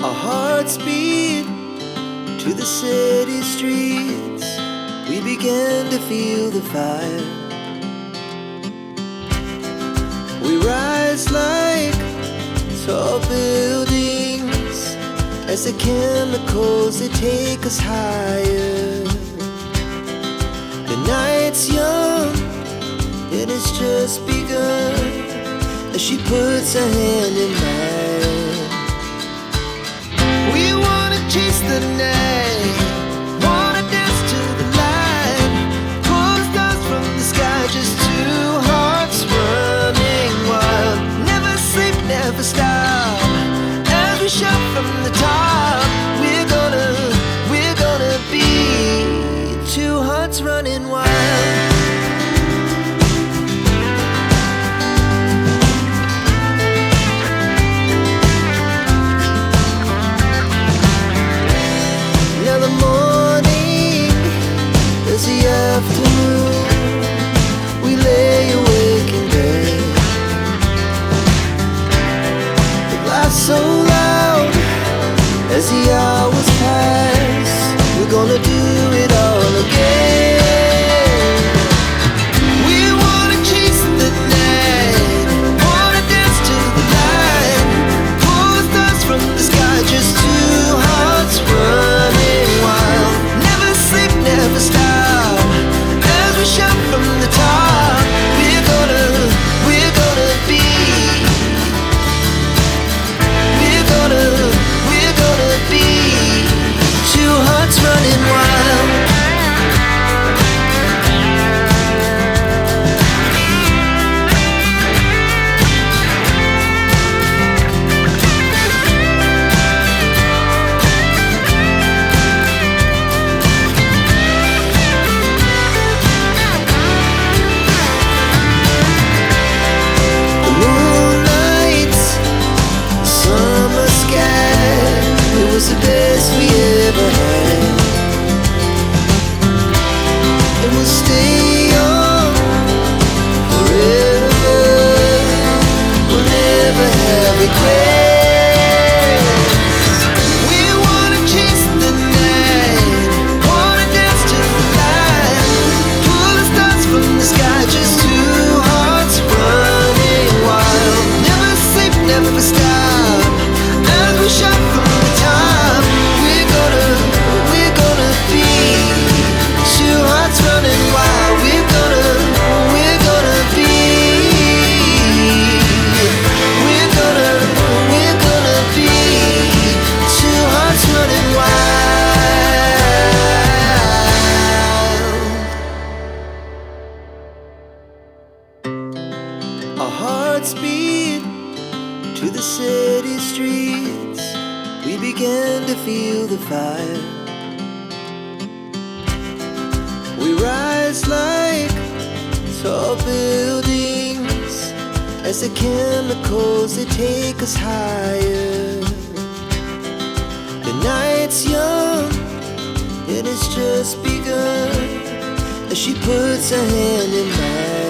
Our hearts beat to the city streets. We began to feel the fire. We rise like tall buildings as the chemicals, they take us higher. The night's young, it has just begun, as she puts her hand in mine. We wanna chase the night, wanna dance to the light, pull stars from the sky, just two hearts running wild. Never sleep, never stop, as we shout from the top. We're gonna be two hearts running wild. Now the morning is the afternoon. We lay awake in bed. The laughs so loud as the hours pass. We're gonna do it all again. We wanna chase the night, wanna dance to the light, pull stars from the sky, just two hearts running wild. Never sleep, never stop, as we shout from the top. We're gonna be, we're gonna be two hearts running wild. The moonlight, summer sky, it was the best we ever had. And we'll stay on forever. We'll never have regrets. We wanna chase the night, wanna dance to the light, pull the stars from the sky, just two hearts running wild. Never sleep, never stop, as we shout from the top. We're gonna be two hearts running wild. We're gonna be, we're gonna be two hearts running wild. Our hearts beat to the city streets. We began to feel the fire. We rise like tall buildings as the chemicals, they take us higher. The night's young, it has just begun, as she puts her hand in mine.